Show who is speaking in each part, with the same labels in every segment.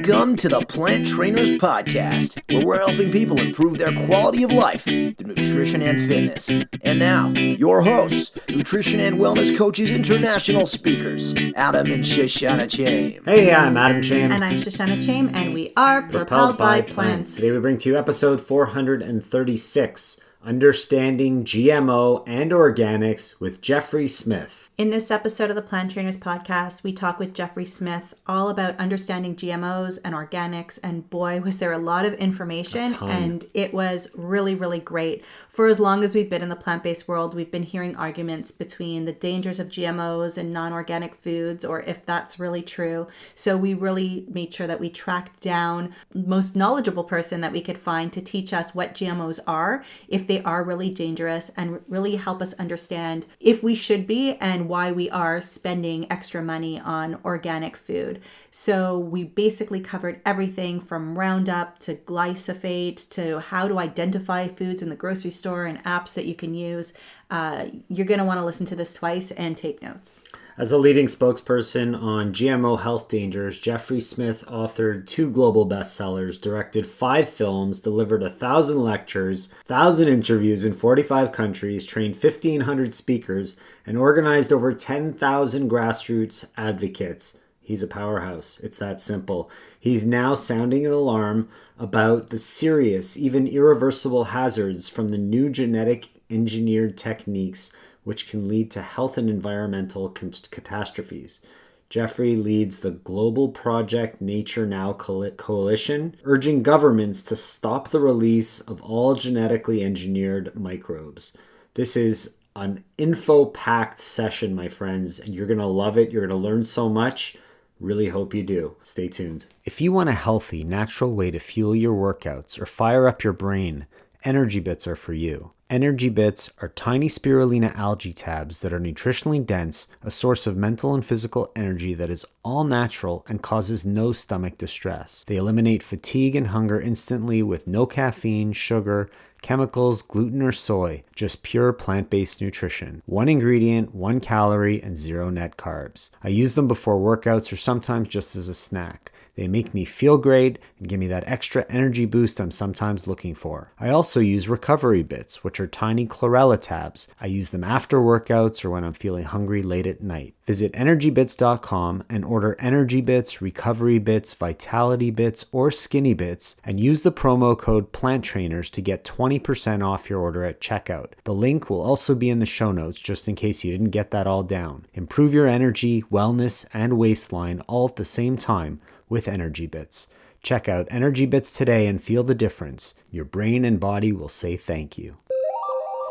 Speaker 1: Welcome to the Plant Trainers Podcast, where we're helping people improve their quality of life through nutrition and fitness. And now, your hosts, nutrition and wellness coaches, international speakers, Adam and Shoshana Chaim.
Speaker 2: Hey, I'm Adam Chaim.
Speaker 3: And I'm Shoshana Chaim, and we are Propelled by Plants.
Speaker 2: Today we bring to you episode 436, Understanding Gmo and Organics with Jeffrey Smith.
Speaker 3: In this episode of the Plant Trainers Podcast, we talk with Jeffrey Smith all about understanding GMOs and organics, and boy, was there a lot of information, and it was really, really great. For as long as we've been in the plant-based world, we've been hearing arguments between the dangers of GMOs and non-organic foods, or if that's really true. So we really made sure that we tracked down the most knowledgeable person that we could find to teach us what GMOs are, if they are really dangerous, and really help us understand if we should be and why we are spending extra money on organic food. So we basically covered everything from Roundup to glyphosate to how to identify foods in the grocery store and apps that you can use. You're going to want to listen to this twice and take notes.
Speaker 2: As a leading spokesperson on GMO health dangers, Jeffrey Smith authored 2 global bestsellers, directed 5 films, delivered 1,000 lectures, 1,000 interviews in 45 countries, trained 1,500 speakers, and organized over 10,000 grassroots advocates. He's a powerhouse. It's that simple. He's now sounding an alarm about the serious, even irreversible hazards from the new genetic engineered techniques which can lead to health and environmental catastrophes. Jeffrey leads the global Project Nature Now coalition, urging governments to stop the release of all genetically engineered microbes. This is an info-packed session, my friends, and you're going to love it. You're going to learn so much. Really hope you do. Stay tuned. If you want a healthy, natural way to fuel your workouts or fire up your brain, Energy Bits are for you. Energy Bits are tiny spirulina algae tabs that are nutritionally dense, a source of mental and physical energy that is all natural and causes no stomach distress. They eliminate fatigue and hunger instantly with no caffeine, sugar, chemicals, gluten, or soy, just pure plant-based nutrition. 1 ingredient, 1 calorie, and 0 net carbs. I use them before workouts or sometimes just as a snack. They make me feel great and give me that extra energy boost I'm sometimes looking for. I also use Recovery Bits, which are tiny chlorella tabs. I use them after workouts or when I'm feeling hungry late at night. Visit energybits.com and order Energy Bits, Recovery Bits, Vitality Bits, or Skinny Bits, and use the promo code PLANTTRAINERS to get 20% off your order at checkout. The link will also be in the show notes just in case you didn't get that all down. Improve your energy, wellness, and waistline all at the same time with Energy Bits. Check out Energy Bits today and feel the difference. Your brain and body will say thank you.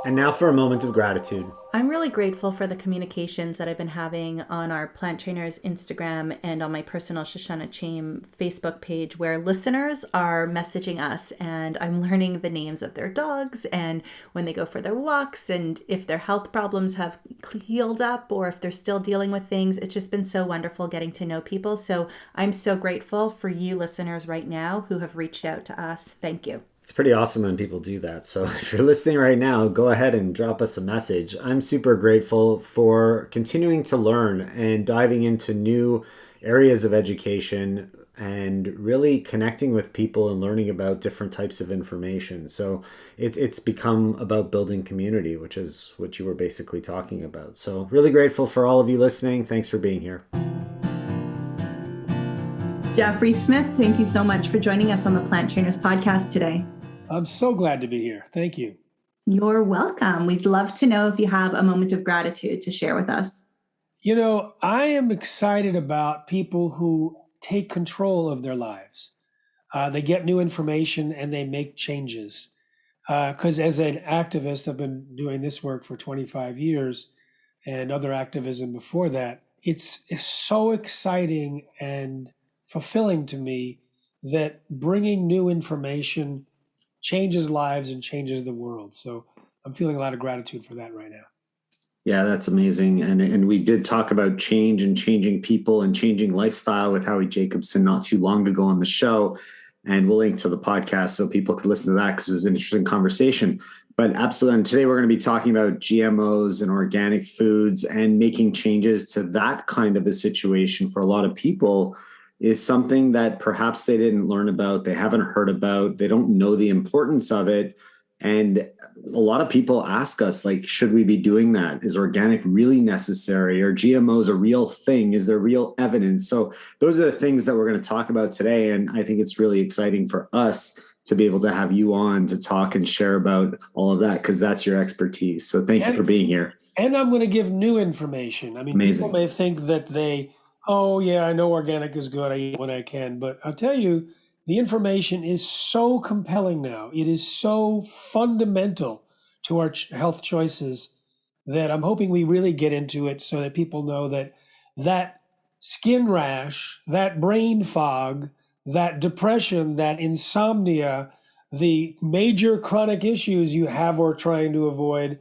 Speaker 2: And now for a moment of gratitude.
Speaker 3: I'm really grateful for the communications that I've been having on our Plant Trainers Instagram and on my personal Shoshana Chaim Facebook page, where listeners are messaging us, and I'm learning the names of their dogs and when they go for their walks and if their health problems have healed up or if they're still dealing with things. It's just been so wonderful getting to know people. So I'm so grateful for you listeners right now who have reached out to us. Thank you.
Speaker 2: It's pretty awesome when people do that. So if you're listening right now, go ahead and drop us a message. I'm super grateful for continuing to learn and diving into new areas of education and really connecting with people and learning about different types of information. So it's become about building community, which is what you were basically talking about. So really grateful for all of you listening. Thanks for being here.
Speaker 3: Jeffrey Smith, thank you so much for joining us on the Plant Trainers Podcast today.
Speaker 4: I'm so glad to be here. Thank you.
Speaker 3: You're welcome. We'd love to know if you have a moment of gratitude to share with us.
Speaker 4: You know, I am excited about people who take control of their lives. They get new information and they make changes. Because as an activist, I've been doing this work for 25 years and other activism before that. It's so exciting and fulfilling to me that bringing new information changes lives and changes the world. So I'm feeling a lot of gratitude for that right now.
Speaker 2: Yeah, that's amazing. And we did talk about change and changing people and changing lifestyle with Howie Jacobson not too long ago on the show. And we'll link to the podcast so people could listen to that because it was an interesting conversation. But absolutely, and today we're going to be talking about GMOs and organic foods and making changes to that kind of a situation for a lot of people is something that perhaps they didn't learn about, they haven't heard about, they don't know the importance of it. And a lot of people ask us, like, should we be doing that? Is organic really necessary? Are GMOs a real thing? Is there real evidence? So those are the things that we're going to talk about today. And I think it's really exciting for us to be able to have you on to talk and share about all of that, because that's your expertise. So thank you for being here.
Speaker 4: And I'm going to give new information. I mean,
Speaker 2: Amazing.
Speaker 4: People may think that oh yeah, I know organic is good, I eat when I can. But I'll tell you, the information is so compelling now. It is so fundamental to our health choices that I'm hoping we really get into it so that people know that skin rash, that brain fog, that depression, that insomnia, the major chronic issues you have or trying to avoid,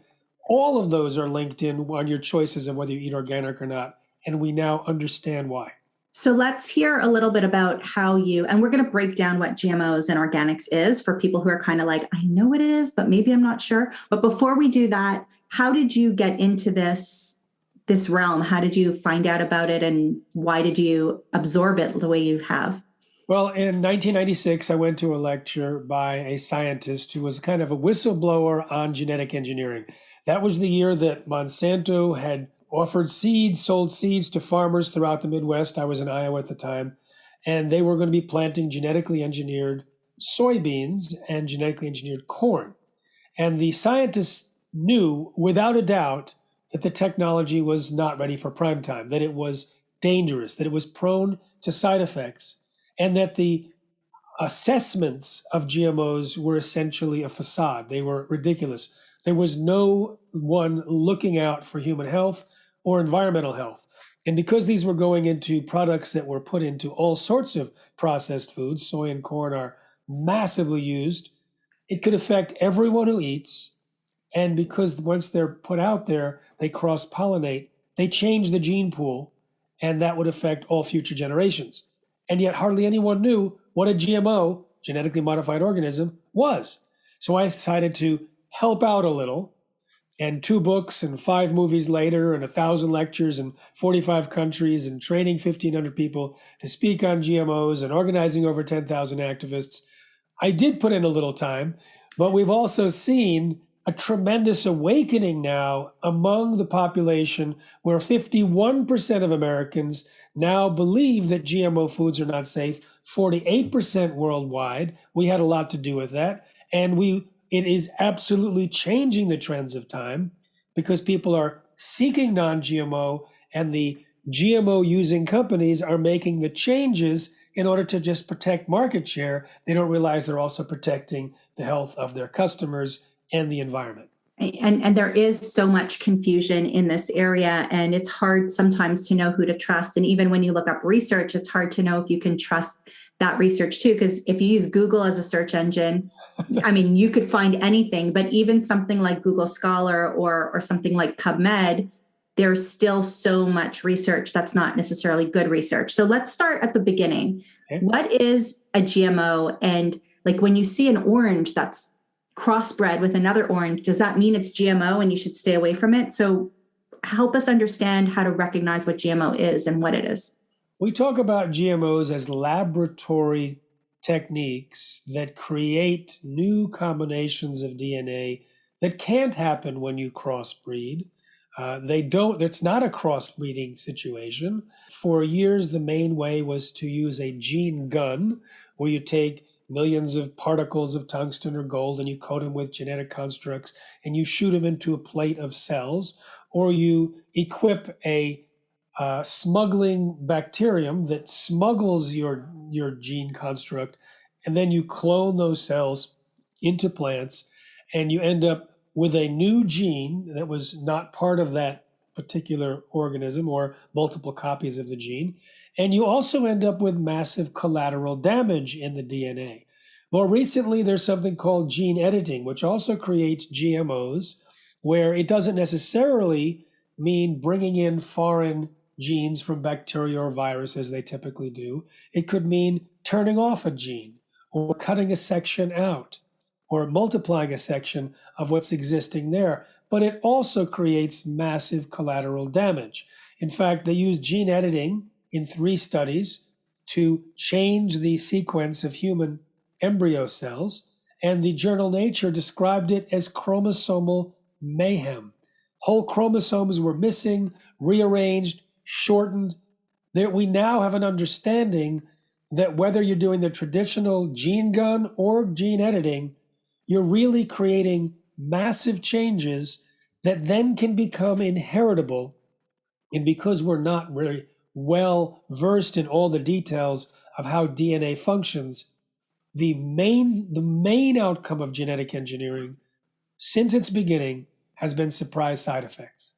Speaker 4: all of those are linked in on your choices of whether you eat organic or not. And we now understand why.
Speaker 3: So let's hear a little bit about how and we're going to break down what GMOs and organics is for people who are kind of like, I know what it is, but maybe I'm not sure. But before we do that, how did you get into this realm? How did you find out about it? And why did you absorb it the way you have?
Speaker 4: Well, in 1996, I went to a lecture by a scientist who was kind of a whistleblower on genetic engineering. That was the year that Monsanto had offered seeds, sold seeds to farmers throughout the Midwest. I was in Iowa at the time. And they were going to be planting genetically engineered soybeans and genetically engineered corn. And the scientists knew without a doubt that the technology was not ready for prime time, that it was dangerous, that it was prone to side effects, and that the assessments of GMOs were essentially a facade. They were ridiculous. There was no one looking out for human health or environmental health. And because these were going into products that were put into all sorts of processed foods, soy and corn are massively used, it could affect everyone who eats. And because once they're put out there, they cross-pollinate, they change the gene pool, and that would affect all future generations. And yet hardly anyone knew what a GMO, genetically modified organism, was. So I decided to help out a little, and 2 books and 5 movies later and 1,000 lectures in 45 countries and training 1,500 people to speak on GMOs and organizing over 10,000 activists, I did put in a little time, but we've also seen a tremendous awakening now among the population where 51% of Americans now believe that GMO foods are not safe, 48% worldwide. We had a lot to do with that. And it is absolutely changing the trends of time because people are seeking non-GMO, and the GMO using companies are making the changes in order to just protect market share. They don't realize they're also protecting the health of their customers and the environment.
Speaker 3: And there is so much confusion in this area, and it's hard sometimes to know who to trust. And even when you look up research, it's hard to know if you can trust that research too, because if you use Google as a search engine, I mean, you could find anything, but even something like Google Scholar or something like PubMed, there's still so much research that's not necessarily good research. So let's start at the beginning. Okay. What is a GMO? And like when you see an orange that's crossbred with another orange, does that mean it's GMO and you should stay away from it? So help us understand how to recognize what GMO is and what it is.
Speaker 4: We talk about GMOs as laboratory techniques that create new combinations of DNA that can't happen when you crossbreed. It's not a crossbreeding situation. For years, the main way was to use a gene gun where you take millions of particles of tungsten or gold and you coat them with genetic constructs and you shoot them into a plate of cells, or you equip a smuggling bacterium that smuggles your gene construct, and then you clone those cells into plants, and you end up with a new gene that was not part of that particular organism or multiple copies of the gene. And you also end up with massive collateral damage in the DNA. More recently, there's something called gene editing, which also creates GMOs, where it doesn't necessarily mean bringing in foreign genes from bacteria or virus as they typically do. It could mean turning off a gene or cutting a section out or multiplying a section of what's existing there. But it also creates massive collateral damage. In fact, they used gene editing in 3 studies to change the sequence of human embryo cells, and the journal Nature described it as chromosomal mayhem. Whole chromosomes were missing, rearranged, shortened. We now have an understanding that whether you're doing the traditional gene gun or gene editing, you're really creating massive changes that then can become inheritable. And because we're not very well versed in all the details of how DNA functions, the main outcome of genetic engineering since its beginning has been surprise side effects.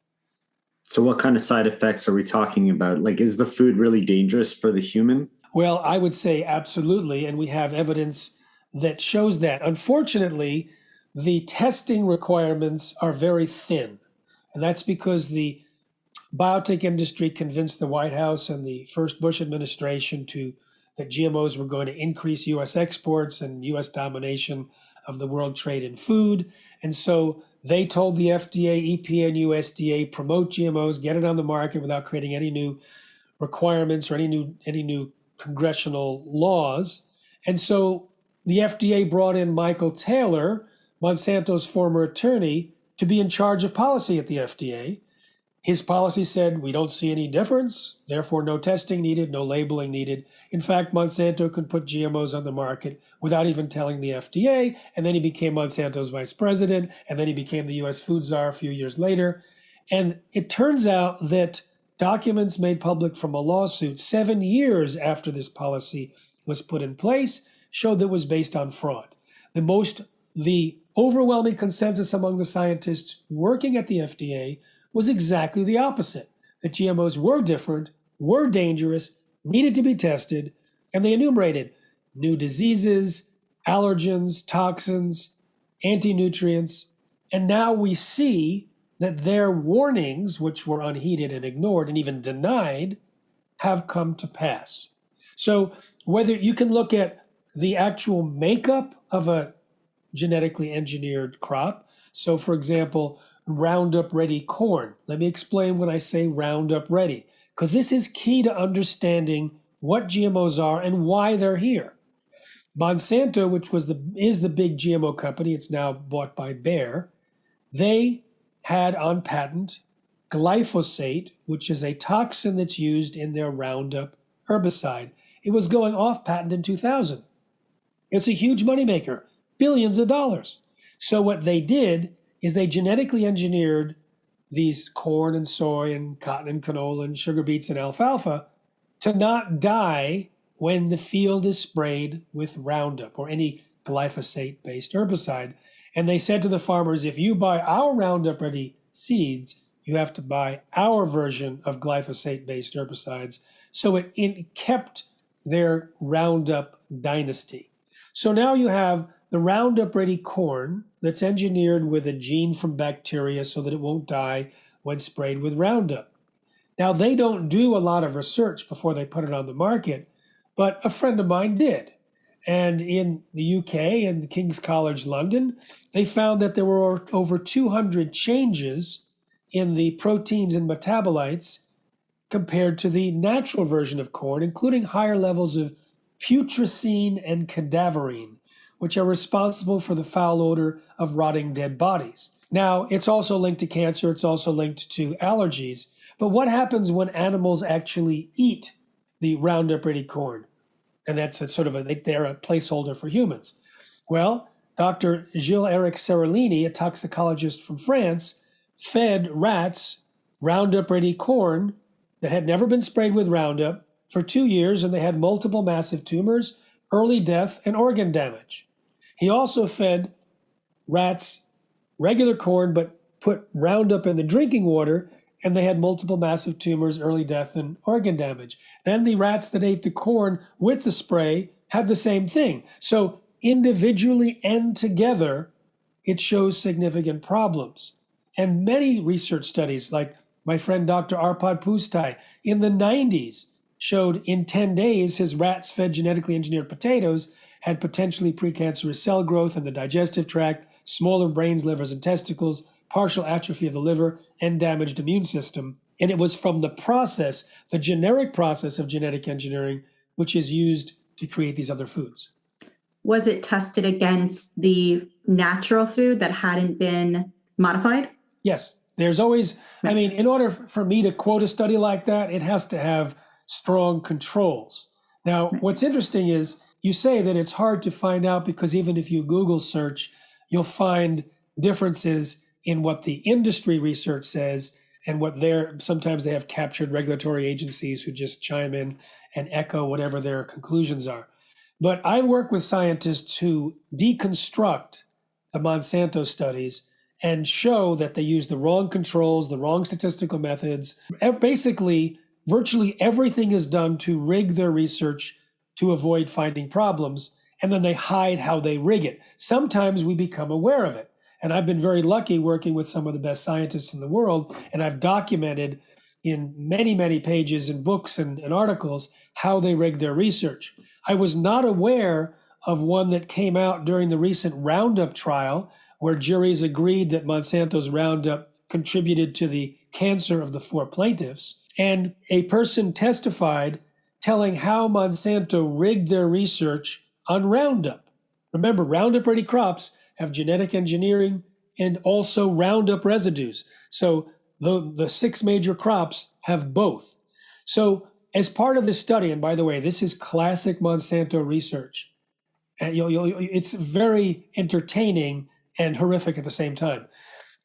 Speaker 2: So what kind of side effects are we talking about? Like, is the food really dangerous for the human?
Speaker 4: Well, I would say absolutely, and we have evidence that shows that. Unfortunately, the testing requirements are very thin, and that's because the biotech industry convinced the White House and the first Bush administration that GMOs were going to increase U.S. exports and U.S. domination of the world trade in food. And so they told the FDA, EPA, and USDA, promote GMOs, get it on the market without creating any new requirements or any new congressional laws. And so the FDA brought in Michael Taylor, Monsanto's former attorney, to be in charge of policy at the FDA. His policy said, we don't see any difference, therefore no testing needed, no labeling needed. In fact, Monsanto could put GMOs on the market without even telling the FDA, and then he became Monsanto's vice president, and then he became the US food czar a few years later. And it turns out that documents made public from a lawsuit 7 years after this policy was put in place showed that it was based on fraud. The overwhelming consensus among the scientists working at the FDA was exactly the opposite, that GMOs were different, were dangerous, needed to be tested, and they enumerated new diseases, allergens, toxins, anti-nutrients, and now we see that their warnings, which were unheeded and ignored and even denied, have come to pass. So whether you can look at the actual makeup of a genetically engineered crop, so for example, Roundup Ready corn. Let me explain when I say Roundup Ready, because this is key to understanding what GMOs are and why they're here. Monsanto, which is the big GMO company, it's now bought by Bayer, they had on patent glyphosate, which is a toxin that's used in their Roundup herbicide. It was going off patent in 2000. It's a huge moneymaker, billions of dollars. So what they did is they genetically engineered these corn and soy and cotton and canola and sugar beets and alfalfa to not die when the field is sprayed with Roundup or any glyphosate-based herbicide. And they said to the farmers, if you buy our Roundup Ready seeds, you have to buy our version of glyphosate-based herbicides. So it kept their Roundup dynasty. So now you have the Roundup Ready corn that's engineered with a gene from bacteria so that it won't die when sprayed with Roundup. Now, they don't do a lot of research before they put it on the market, but a friend of mine did. And in the UK and King's College London, they found that there were over 200 changes in the proteins and metabolites compared to the natural version of corn, including higher levels of putrescine and cadaverine, which are responsible for the foul odor of rotting dead bodies. Now, it's also linked to cancer, it's also linked to allergies. But what happens when animals actually eat the Roundup Ready corn? And that's they're a placeholder for humans. Well, Dr. Gilles-Éric Seralini, a toxicologist from France, fed rats Roundup Ready corn that had never been sprayed with Roundup for 2 years, and they had multiple massive tumors, early death, and organ damage. He also fed rats regular corn, but put Roundup in the drinking water, and they had multiple massive tumors, early death, and organ damage. Then the rats that ate the corn with the spray had the same thing. So individually and together, it shows significant problems. And many research studies, like my friend Dr. Arpad Pustai, in the 90s, showed in 10 days his rats fed genetically engineered potatoes had potentially precancerous cell growth in the digestive tract, smaller brains, livers, and testicles, partial atrophy of the liver, and damaged immune system. And it was from the process, the generic process of genetic engineering, which is used to create these other foods.
Speaker 3: Was it tested against the natural food that hadn't been modified?
Speaker 4: Yes. There's always, I mean, in order for me to quote a study like that, it has to have strong controls. Now, what's interesting is you say that it's hard to find out because even if you Google search, you'll find differences in what the industry research says and what sometimes they have captured regulatory agencies who just chime in and echo whatever their conclusions are. But I work with scientists who deconstruct the Monsanto studies and show that they use the wrong controls, the wrong statistical methods. Basically, virtually everything is done to rig their research to avoid finding problems, and then they hide how they rig it. Sometimes we become aware of it. And I've been very lucky working with some of the best scientists in the world, and I've documented in many, many pages in books and articles how they rig their research. I was not aware of one that came out during the recent Roundup trial, where juries agreed that Monsanto's Roundup contributed to the cancer of the 4 plaintiffs. And a person testified telling how Monsanto rigged their research on Roundup. Remember, Roundup-ready crops have genetic engineering and also Roundup residues. So the 6 major crops have both. So as part of this study, and by the way, this is classic Monsanto research, and it's very entertaining and horrific at the same time.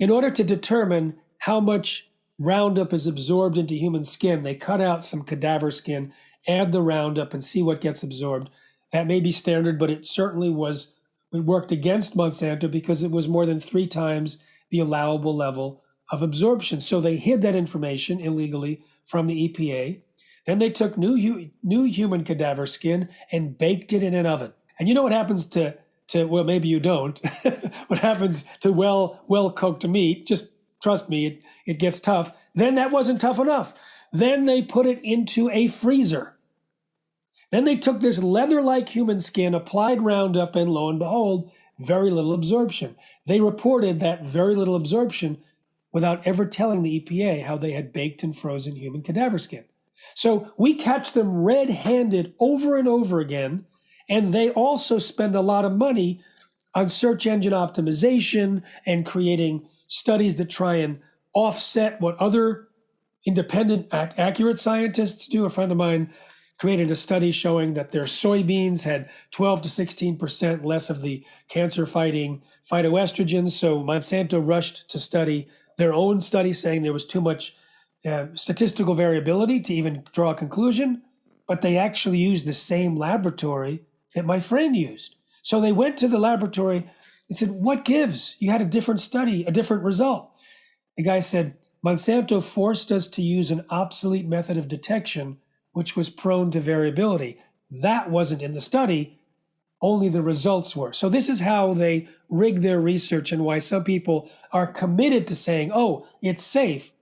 Speaker 4: In order to determine how much Roundup is absorbed into human skin, they cut out some cadaver skin, add the Roundup, and see what gets absorbed. That may be standard, but it certainly was. We worked against Monsanto because it was more than 3 times the allowable level of absorption. So they hid that information illegally from the EPA. Then they took new human cadaver skin and baked it in an oven. And you know what happens to well, maybe you don't. What happens to well-cooked meat, just trust me, it gets tough. Then that wasn't tough enough. Then they put it into a freezer. Then they took this leather-like human skin, applied Roundup, and lo and behold, very little absorption. They reported that very little absorption without ever telling the EPA how they had baked and frozen human cadaver skin. So we catch them red-handed over and over again, and they also spend a lot of money on search engine optimization and creating studies that try and offset what other independent, accurate scientists do. A friend of mine created a study showing that their soybeans had 12 to 16% less of the cancer-fighting phytoestrogens. So Monsanto rushed to study their own study, saying there was too much statistical variability to even draw a conclusion. But they actually used the same laboratory that my friend used. So they went to the laboratory and said, what gives? You had a different study, a different result. The guy said, Monsanto forced us to use an obsolete method of detection, which was prone to variability. That wasn't in the study, only the results were. So this is how they rig their research and why some people are committed to saying, oh, it's safe,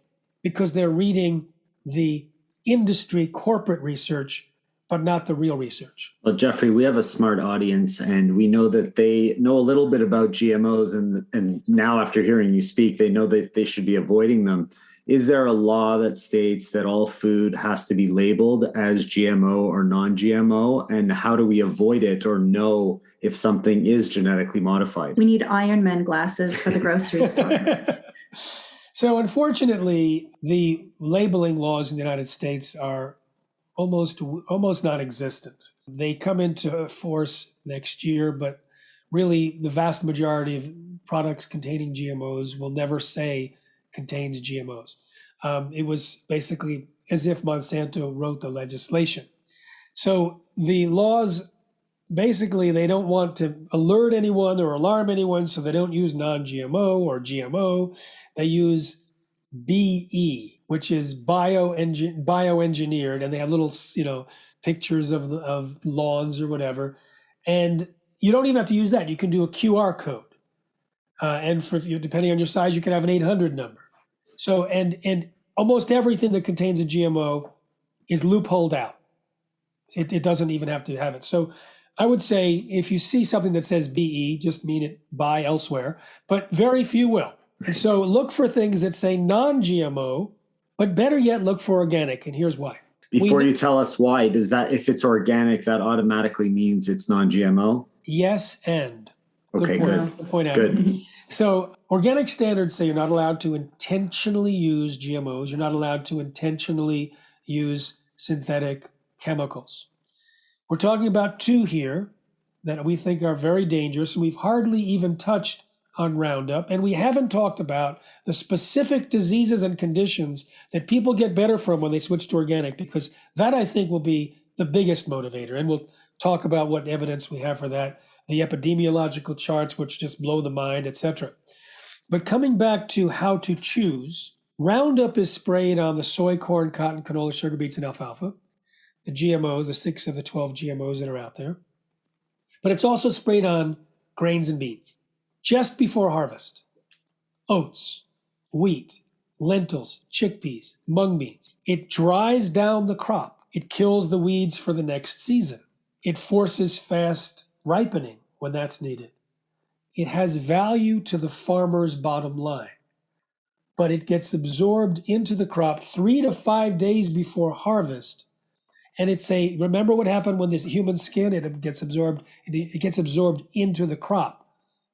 Speaker 4: because they're reading the industry corporate research, but not the real research.
Speaker 2: Well, Jeffrey, we have a smart audience, and we know that they know a little bit about GMOs, and now after hearing you speak, they know that they should be avoiding them. Is there a law that states that all food has to be labeled as GMO or non-GMO? And how do we avoid it or know if something is genetically modified?
Speaker 3: We need Iron Man glasses for the grocery store.
Speaker 4: So unfortunately, the labeling laws in the United States are almost non-existent. They come into force next year, but really the vast majority of products containing GMOs will never say contains GMOs. It was basically as if Monsanto wrote the legislation. So the laws, basically, they don't want to alert anyone or alarm anyone, so they don't use non-GMO or GMO. They use BE, which is bioengineered, and they have little, pictures of lawns or whatever. And you don't even have to use that. You can do a QR code. And for depending on your size, you can have an 800 number. So, and almost everything that contains a GMO is loopholed out. It doesn't even have to have it. So I would say if you see something that says BE, just mean it buy elsewhere, but very few will. And so look for things that say non-GMO, but better yet, look for organic. And here's why.
Speaker 2: Before you tell us why, does that, if it's organic, that automatically means it's non-GMO?
Speaker 4: Yes, and.
Speaker 2: Okay, good.
Speaker 4: Good point out.
Speaker 2: Good.
Speaker 4: So organic standards say you're not allowed to intentionally use GMOs. You're not allowed to intentionally use synthetic chemicals. We're talking about two here that we think are very dangerous, and we've hardly even touched on Roundup, and we haven't talked about the specific diseases and conditions that people get better from when they switch to organic, because that, I think, will be the biggest motivator. And we'll talk about what evidence we have for that, the epidemiological charts, which just blow the mind, etc. But coming back to how to choose, Roundup is sprayed on the soy, corn, cotton, canola, sugar beets, and alfalfa, the GMOs, the 6 of the 12 GMOs that are out there. But it's also sprayed on grains and beans just before harvest. Oats, wheat, lentils, chickpeas, mung beans. It dries down the crop. It kills the weeds for the next season. It forces fast ripening when that's needed. It has value to the farmer's bottom line, but it gets absorbed into the crop 3 to 5 days before harvest. And remember what happened when the human skin, it gets absorbed into the crop.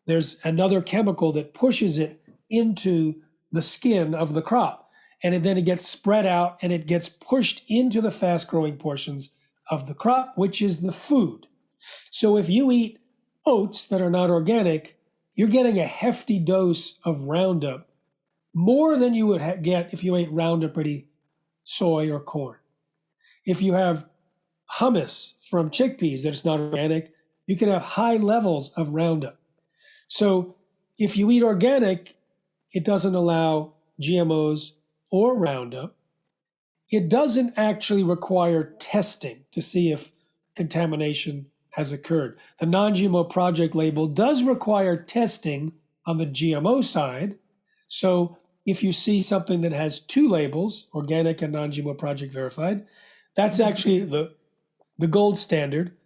Speaker 4: There's another chemical that pushes it into the skin of the crop. And then it gets spread out and it gets pushed into the fast-growing portions of the crop, which is the food. So if you eat oats that are not organic, you're getting a hefty dose of Roundup, more than you would get if you ate Roundup-ready soy or corn. If you have hummus from chickpeas that is not organic, you can have high levels of Roundup. So if you eat organic, it doesn't allow GMOs or Roundup. It doesn't actually require testing to see if contamination has occurred. The non-GMO project label does require testing on the GMO side. So if you see something that has two labels, organic and non-GMO project verified, that's actually the gold standard.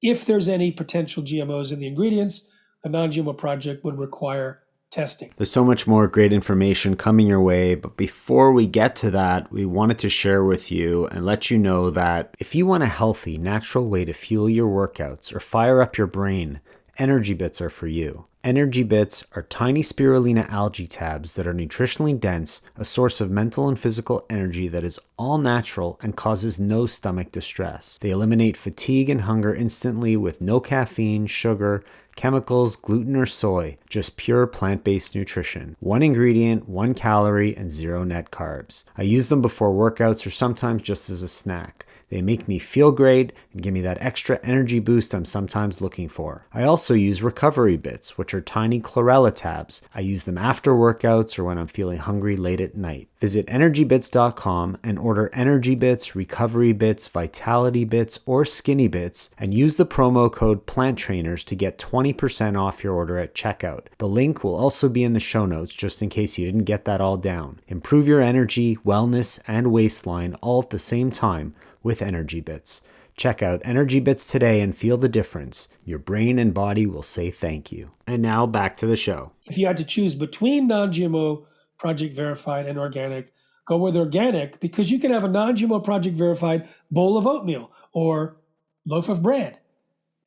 Speaker 4: If there's any potential GMOs in the ingredients, the non-GMO project would require testing.
Speaker 2: There's so much more great information coming your way, but before we get to that, we wanted to share with you and let you know that if you want a healthy, natural way to fuel your workouts or fire up your brain, Energy Bits are for you. Energy Bits are tiny spirulina algae tabs that are nutritionally dense, a source of mental and physical energy that is all natural and causes no stomach distress. They eliminate fatigue and hunger instantly with no caffeine, sugar, chemicals, gluten, or soy, just pure plant-based nutrition. 1 ingredient, 1 calorie, and 0 net carbs. I use them before workouts or sometimes just as a snack. They make me feel great and give me that extra energy boost I'm sometimes looking for. I also use Recovery Bits, which are tiny chlorella tabs. I use them after workouts or when I'm feeling hungry late at night. Visit energybits.com and order Energy Bits, Recovery Bits, Vitality Bits, or Skinny Bits, and use the promo code PLANTTRAINERS to get 20% off your order at checkout. The link will also be in the show notes just in case you didn't get that all down. Improve your energy, wellness, and waistline all at the same time with Energy Bits. Check out Energy Bits today and feel the difference. Your brain and body will say thank you. And now back to the show.
Speaker 4: If you had to choose between non-GMO project verified and organic, go with organic, because you can have a non-GMO project verified bowl of oatmeal or loaf of bread,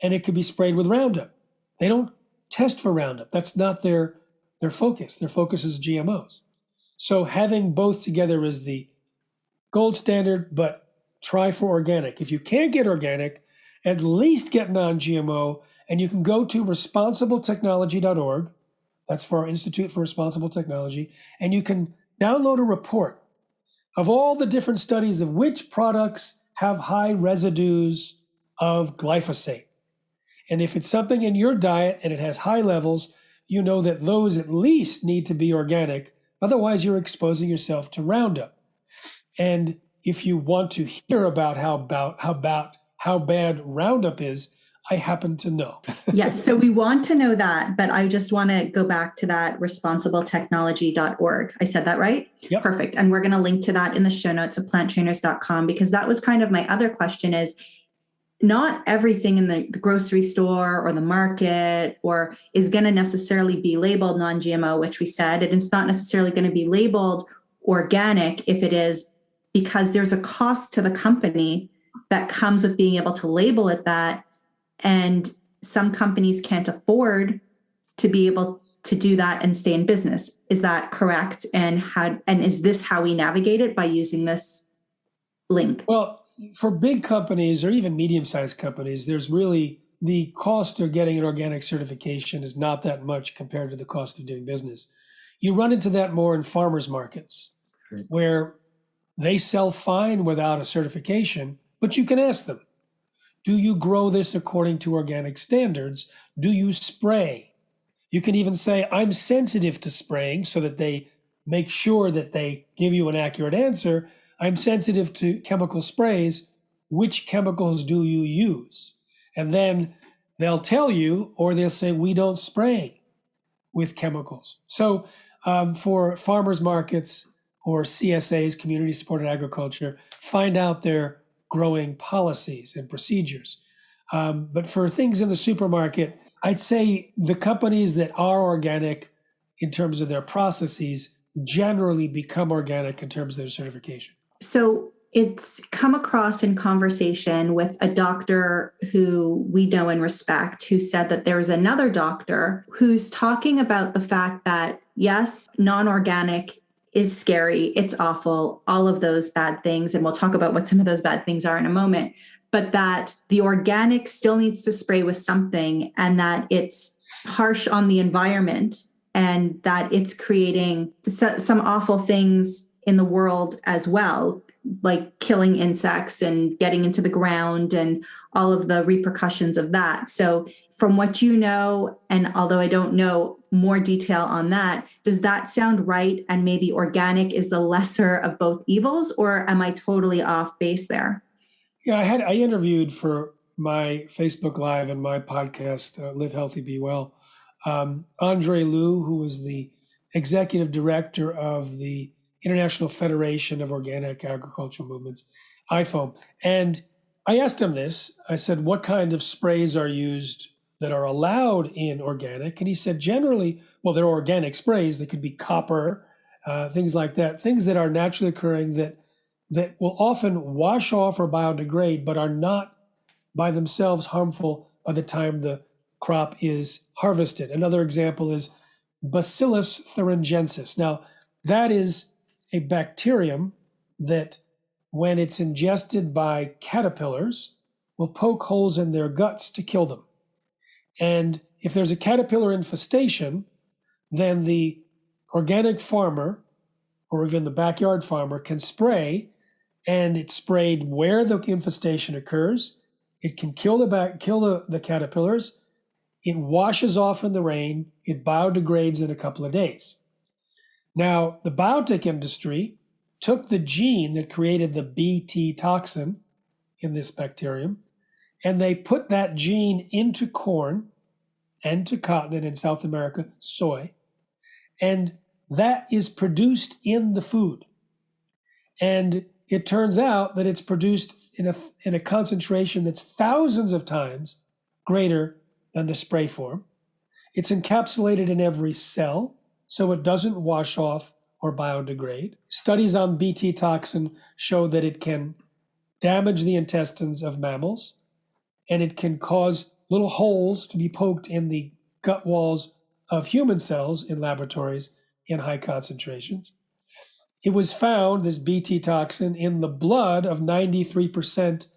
Speaker 4: and it could be sprayed with Roundup. They don't test for Roundup. That's not their focus. Their focus is GMOs. So having both together is the gold standard, but try for organic. If you can't get organic, at least get non-GMO, and you can go to responsibletechnology.org. That's for our Institute for Responsible Technology. And you can download a report of all the different studies of which products have high residues of glyphosate. And if it's something in your diet and it has high levels, you know that those at least need to be organic. Otherwise, you're exposing yourself to Roundup. And if you want to hear about how bad Roundup is, I happen to know.
Speaker 3: Yes, so we want to know that, but I just want to go back to that responsibletechnology.org. I said that right?
Speaker 4: Yep.
Speaker 3: Perfect. And we're going to link to that in the show notes of planttrainers.com, because that was kind of my other question is, not everything in the grocery store or the market or is going to necessarily be labeled non-GMO, which we said, and it's not necessarily going to be labeled organic if it is because there's a cost to the company that comes with being able to label it that. And some companies can't afford to be able to do that and stay in business. Is that correct? And is this how we navigate it, by using this link?
Speaker 4: Well, for big companies or even medium-sized companies, there's really the cost of getting an organic certification is not that much compared to the cost of doing business. You run into that more in farmers markets, where they sell fine without a certification, but you can ask them, do you grow this according to organic standards? Do you spray? You can even say, I'm sensitive to spraying, so that they make sure that they give you an accurate answer. I'm sensitive to chemical sprays. Which chemicals do you use? And then they'll tell you, or they'll say, we don't spray with chemicals. So for farmers markets or CSAs, community supported agriculture, find out their growing policies and procedures. But for things in the supermarket, I'd say the companies that are organic in terms of their processes generally become organic in terms of their certification.
Speaker 3: So it's come across in conversation with a doctor who we know and respect, who said that there was another doctor who's talking about the fact that, yes, non-organic is scary, it's awful, all of those bad things. And we'll talk about what some of those bad things are in a moment, but that the organic still needs to spray with something, and that it's harsh on the environment, and that it's creating some awful things in the world as well, like killing insects and getting into the ground and all of the repercussions of that. So from what you know, and although I don't know more detail on that, does that sound right? And maybe organic is the lesser of both evils, or am I totally off base there?
Speaker 4: Yeah, I interviewed for my Facebook Live and my podcast, Live Healthy, Be Well, Andre Liu, who was the executive director of the International Federation of Organic Agricultural Movements, IFOAM. And I asked him this. I said, what kind of sprays are used that are allowed in organic? And he said, generally, well, they're organic sprays. They could be copper, things like that, things that are naturally occurring that will often wash off or biodegrade, but are not by themselves harmful by the time the crop is harvested. Another example is Bacillus Thuringiensis. Now, that is a bacterium that, when it's ingested by caterpillars, will poke holes in their guts to kill them. And if there's a caterpillar infestation, then the organic farmer, or even the backyard farmer, can spray, and it's sprayed where the infestation occurs. It can kill the caterpillars. It washes off in the rain. It biodegrades in a couple of days. Now, the biotech industry took the gene that created the Bt toxin in this bacterium, and they put that gene into corn and to cotton, and in South America, soy, and that is produced in the food. And it turns out that it's produced in a concentration that's thousands of times greater than the spray form. It's encapsulated in every cell, so it doesn't wash off or biodegrade. Studies on Bt toxin show that it can damage the intestines of mammals, and it can cause little holes to be poked in the gut walls of human cells in laboratories in high concentrations. It was found, this Bt toxin, in the blood of 93%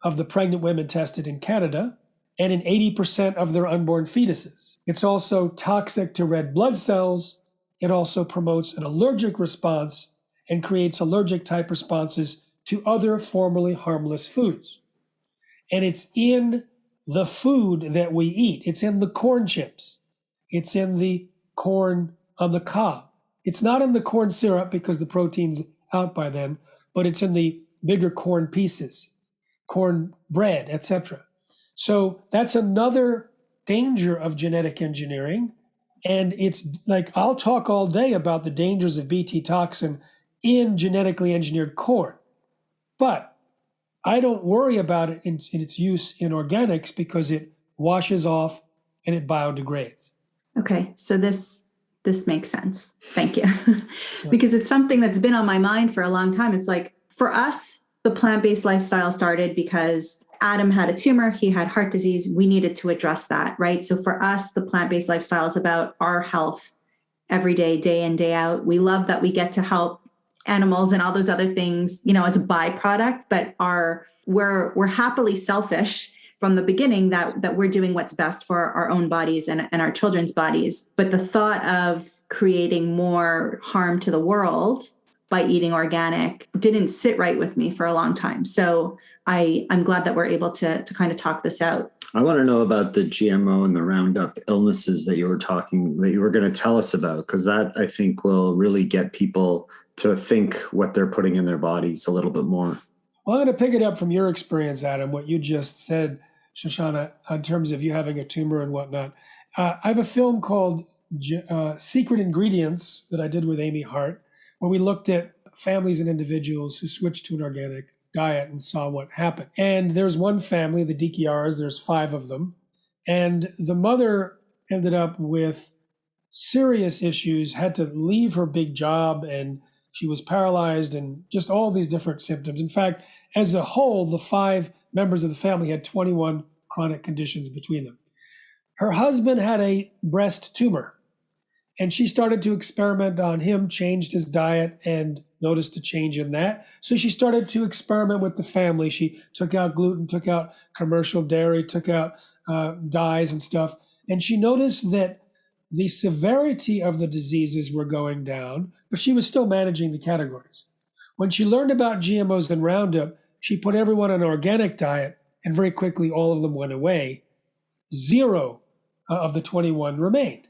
Speaker 4: of the pregnant women tested in Canada, and in 80% of their unborn fetuses. It's also toxic to red blood cells. It also promotes an allergic response and creates allergic type responses to other formerly harmless foods. And it's in the food that we eat. It's in the corn chips. It's in the corn on the cob. It's not in the corn syrup because the protein's out by then, but it's in the bigger corn pieces, corn bread, etc. So that's another danger of genetic engineering. And it's like, I'll talk all day about the dangers of Bt toxin in genetically engineered corn, but I don't worry about it in its use in organics because it washes off and it biodegrades.
Speaker 3: Okay, so this makes sense. Thank you. Sure. Because it's something that's been on my mind for a long time. It's like, For us, the plant-based lifestyle started because Adam had a tumor, he had heart disease, we needed to address that, right? So for us, the plant-based lifestyle is about our health every day, day in, day out. We love that we get to help animals and all those other things, as a byproduct, but we're happily selfish from the beginning that we're doing what's best for our own bodies and our children's bodies. But the thought of creating more harm to the world by eating organic didn't sit right with me for a long time. So I'm glad that we're able to kind of talk this out.
Speaker 2: I want to know about the GMO and the Roundup illnesses that you were going to tell us about, because that I think will really get people to think what they're putting in their bodies a little bit more.
Speaker 4: Well, I'm going to pick it up from your experience, Adam, what you just said, Shoshana, in terms of you having a tumor and whatnot. I have a film called Secret Ingredients that I did with Amy Hart, where we looked at families and individuals who switched to an organic diet and saw what happened. And there's one family, the Dichiaras, there's 5 of them. And the mother ended up with serious issues, had to leave her big job, and she was paralyzed and just all these different symptoms. In fact, as a whole, the 5 members of the family had 21 chronic conditions between them. Her husband had a breast tumor, and she started to experiment on him, changed his diet, and noticed a change in that. So she started to experiment with the family. She took out gluten, took out commercial dairy, took out dyes and stuff. And she noticed that the severity of the diseases were going down, but she was still managing the categories. When she learned about GMOs and Roundup, she put everyone on an organic diet, and very quickly all of them went away. 0 of the 21 remained.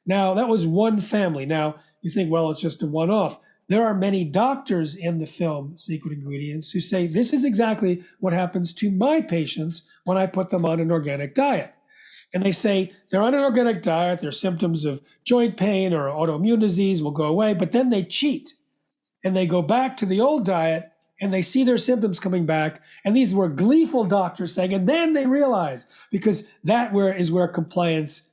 Speaker 4: Now, that was one family. Now, you think, well, it's just a one-off. There are many doctors in the film Secret Ingredients who say this is exactly what happens to my patients when I put them on an organic diet. And they say they're on an organic diet, their symptoms of joint pain or autoimmune disease will go away, but then they cheat and they go back to the old diet and they see their symptoms coming back. And these were gleeful doctors saying, and then they realize, because that is where compliance,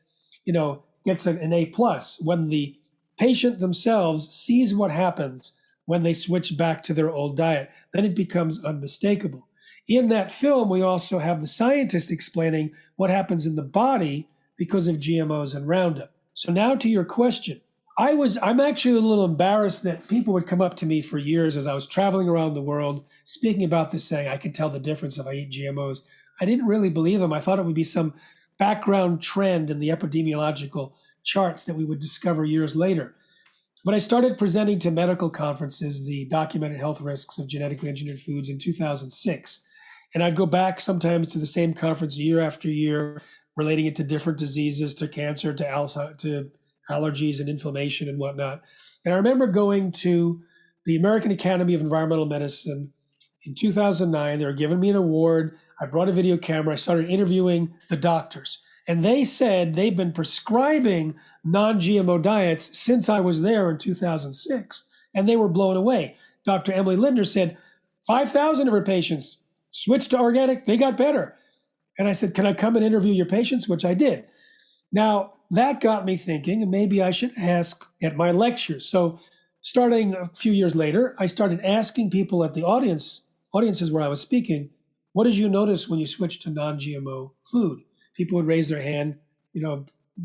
Speaker 4: gets an A+. When the patient themselves sees what happens when they switch back to their old diet, then it becomes unmistakable. In that film, we also have the scientist explaining what happens in the body because of GMOs and Roundup. So now to your question. I'm actually a little embarrassed that people would come up to me for years as I was traveling around the world speaking about this, saying I can tell the difference if I eat GMOs. I didn't really believe them. I thought it would be some background trend in the epidemiological charts that we would discover years later. But I started presenting to medical conferences the documented health risks of genetically engineered foods in 2006. And I'd go back sometimes to the same conference year after year, relating it to different diseases, to cancer, to allergies and inflammation and whatnot. And I remember going to the American Academy of Environmental Medicine in 2009. They were giving me an award. I brought a video camera. I started interviewing the doctors. And they said they've been prescribing non-GMO diets since I was there in 2006. And they were blown away. Dr. Emily Lindner said 5,000 of her patients switched to organic, they got better. And I said, can I come and interview your patients? Which I did. Now, that got me thinking, and maybe I should ask at my lectures. So starting a few years later, I started asking people at the audiences where I was speaking, what did you notice when you switched to non-GMO food? People would raise their hand,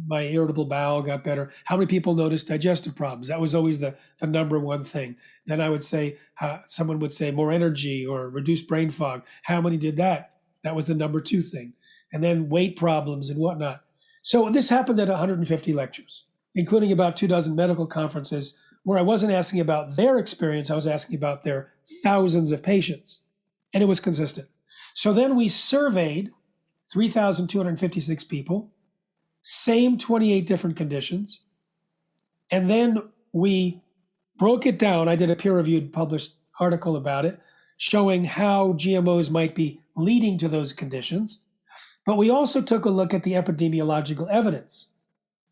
Speaker 4: my irritable bowel got better. How many people noticed digestive problems? That was always the number one thing. Then I would say, someone would say more energy or reduced brain fog. How many did that? That was the number 2 thing. And then weight problems and whatnot. So this happened at 150 lectures, including about 24 medical conferences where I wasn't asking about their experience. I was asking about their thousands of patients. And it was consistent. So then we surveyed 3,256 people, same 28 different conditions. And then we broke it down. I did a peer-reviewed published article about it, showing how GMOs might be leading to those conditions. But we also took a look at the epidemiological evidence.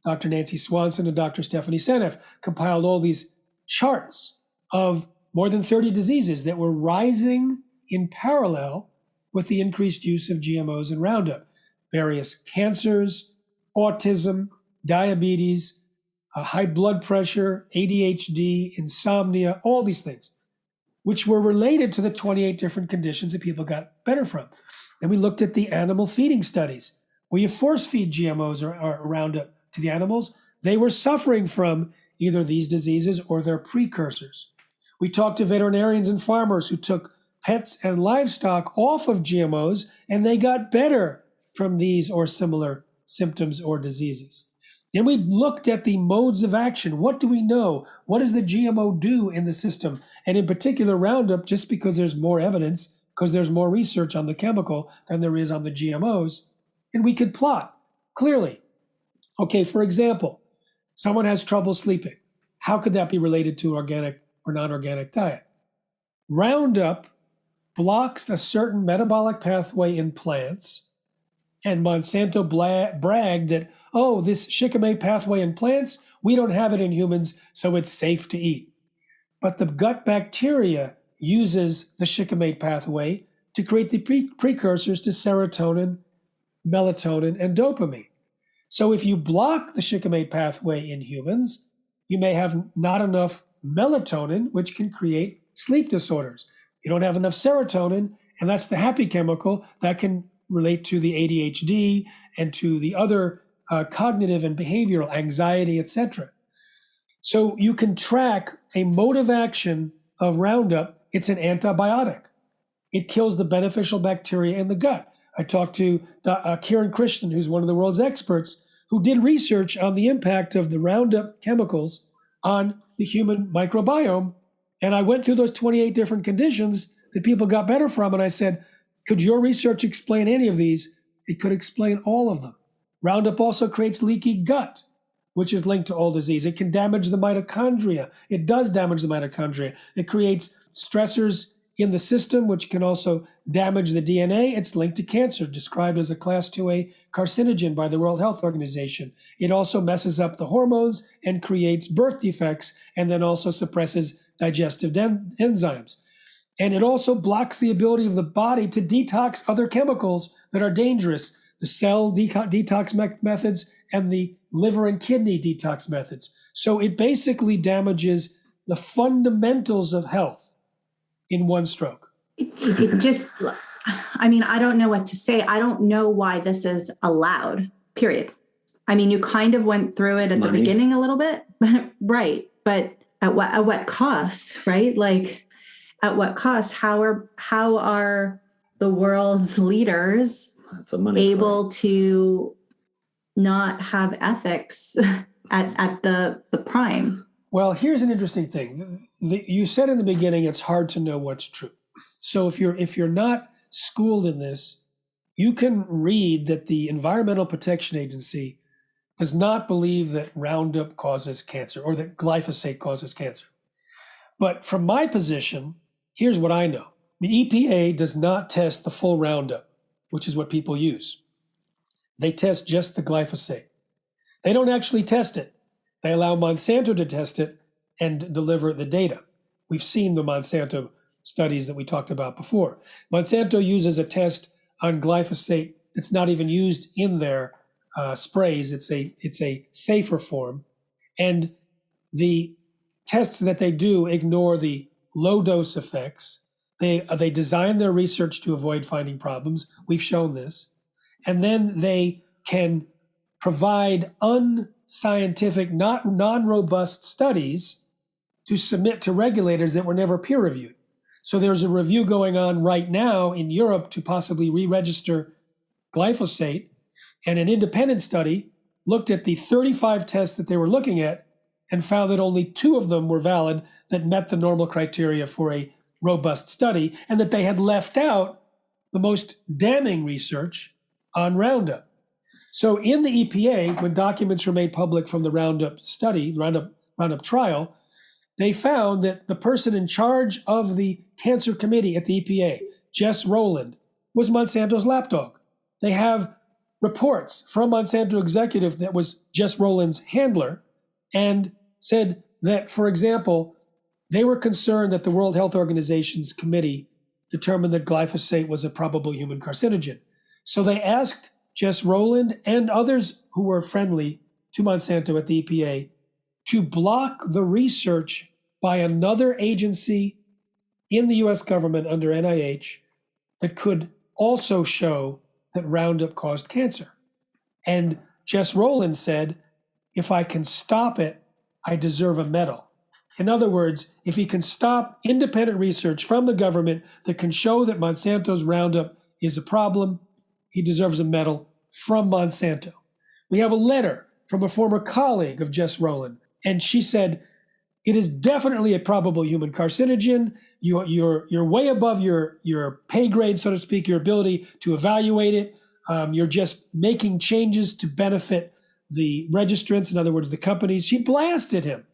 Speaker 4: Dr. Nancy Swanson and Dr. Stephanie Seneff compiled all these charts of more than 30 diseases that were rising in parallel with the increased use of GMOs and Roundup. Various cancers, autism, diabetes, high blood pressure, ADHD, insomnia, all these things. which were related to the 28 different conditions that people got better from. And we looked at the animal feeding studies, where you force feed GMOs or Roundup to the animals. They were suffering from either these diseases or their precursors. We talked to veterinarians and farmers who took pets and livestock off of GMOs, and they got better from these or similar symptoms or diseases. Then we looked at the modes of action. What do we know? What does the GMO do in the system? And in particular, Roundup, just because there's more evidence, because there's more research on the chemical than there is on the GMOs, and we could plot clearly. Okay, for example, someone has trouble sleeping. How could that be related to organic or non-organic diet? Roundup blocks a certain metabolic pathway in plants, and Monsanto bragged that, oh, this shikimate pathway in plants, we don't have it in humans, so it's safe to eat. But the gut bacteria uses the shikimate pathway to create the precursors to serotonin, melatonin, and dopamine. So if you block the shikimate pathway in humans, you may have not enough melatonin, which can create sleep disorders. You don't have enough serotonin, and that's the happy chemical that can relate to the ADHD and to the other cognitive and behavioral anxiety, etc. So you can track a mode of action of Roundup. It's an antibiotic. It kills the beneficial bacteria in the gut. I talked to Kieran Christian, who's one of the world's experts, who did research on the impact of the Roundup chemicals on the human microbiome. And I went through those 28 different conditions that people got better from. And I said, could your research explain any of these? It could explain all of them. Roundup also creates leaky gut, which is linked to all disease. It can damage the mitochondria. It does damage the mitochondria. It creates stressors in the system, which can also damage the DNA. It's linked to cancer, described as a class 2A carcinogen by the World Health Organization. It also messes up the hormones and creates birth defects, and then also suppresses digestive enzymes. And it also blocks the ability of the body to detox other chemicals that are dangerous, the cell detox methods and the liver and kidney detox methods. So it basically damages the fundamentals of health in one stroke.
Speaker 3: It just, I mean, I don't know what to say. I don't know why this is allowed, period. I mean, you kind of went through it at the beginning a little bit, right? But at what cost, right? Like, at what cost? How are the world's leaders able to not have ethics at the prime?
Speaker 4: Well, here's an interesting thing. You said in the beginning, it's hard to know what's true. So if you're not schooled in this, you can read that the Environmental Protection Agency does not believe that Roundup causes cancer or that glyphosate causes cancer. But from my position, here's what I know. The EPA does not test the full Roundup, which is what people use. They test just the glyphosate. They don't actually test it. They allow Monsanto to test it and deliver the data. We've seen the Monsanto studies that we talked about before. Monsanto uses a test on glyphosate that's not even used in their sprays. It's a safer form. And the tests that they do ignore the low dose effects. They design their research to avoid finding problems. We've shown this. And then they can provide unscientific, non-robust studies to submit to regulators that were never peer reviewed. So there's a review going on right now in Europe to possibly re-register glyphosate. And an independent study looked at the 35 tests that they were looking at and found that only 2 of them were valid that met the normal criteria for a robust study, and that they had left out the most damning research on Roundup. So in the EPA, when documents were made public from the Roundup study, Roundup trial, they found that the person in charge of the cancer committee at the EPA, Jess Rowland, was Monsanto's lapdog. They have reports from Monsanto executive that was Jess Rowland's handler and said that, for example, they were concerned that the World Health Organization's committee determined that glyphosate was a probable human carcinogen. So they asked Jess Rowland and others who were friendly to Monsanto at the EPA to block the research by another agency in the US government under NIH that could also show that Roundup caused cancer. And Jess Rowland said, if I can stop it, I deserve a medal. In other words, if he can stop independent research from the government that can show that Monsanto's Roundup is a problem, he deserves a medal from Monsanto. We have a letter from a former colleague of Jess Rowland, and she said, it is definitely a probable human carcinogen. You're way above your pay grade, so to speak, your ability to evaluate it. You're just making changes to benefit the registrants, in other words, the companies. She blasted him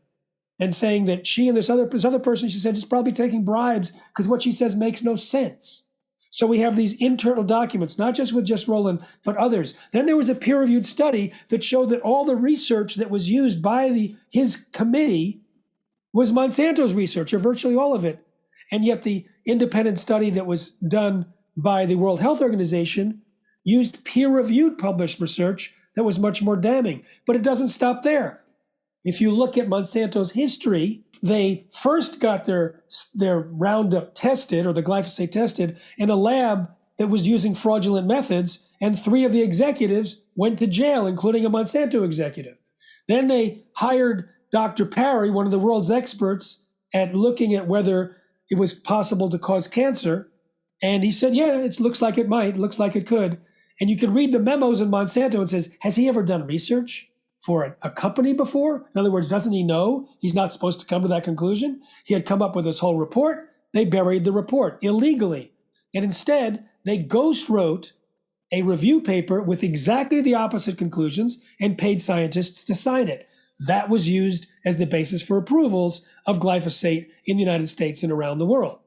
Speaker 4: and saying that she and this other person, she said, is probably taking bribes because what she says makes no sense. So we have these internal documents, not just with Jess Rowland, but others. Then there was a peer-reviewed study that showed that all the research that was used by his committee was Monsanto's research, or virtually all of it. And yet the independent study that was done by the World Health Organization used peer-reviewed published research that was much more damning. But it doesn't stop there. If you look at Monsanto's history, they first got their Roundup tested, or the glyphosate tested, in a lab that was using fraudulent methods, and 3 of the executives went to jail, including a Monsanto executive. Then they hired Dr. Parry, one of the world's experts at looking at whether it was possible to cause cancer. And he said, yeah, it looks like it might, looks like it could. And you can read the memos in Monsanto and says, has he ever done research for a company before? In other words, doesn't he know he's not supposed to come to that conclusion? He had come up with this whole report. They buried the report illegally. And instead, they ghost wrote a review paper with exactly the opposite conclusions and paid scientists to sign it. That was used as the basis for approvals of glyphosate in the United States and around the world.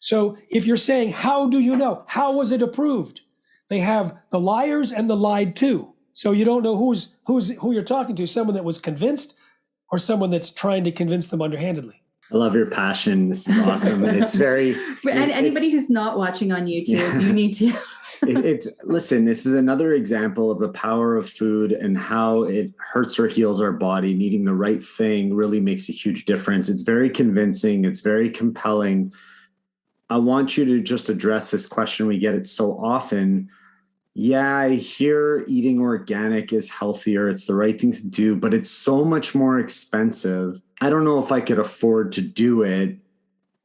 Speaker 4: So if you're saying, how do you know? How was it approved? They have the liars and the lied to. So you don't know who you're talking to, someone that was convinced or someone that's trying to convince them underhandedly.
Speaker 2: I love your passion. This is awesome. And it's very...
Speaker 3: And anybody who's not watching on YouTube, you need to...
Speaker 2: Listen, this is another example of the power of food and how it hurts or heals our body. Eating the right thing really makes a huge difference. It's very convincing. It's very compelling. I want you to just address this question. We get it so often. Yeah, I hear eating organic is healthier. It's the right thing to do, but it's so much more expensive. I don't know if I could afford to do it.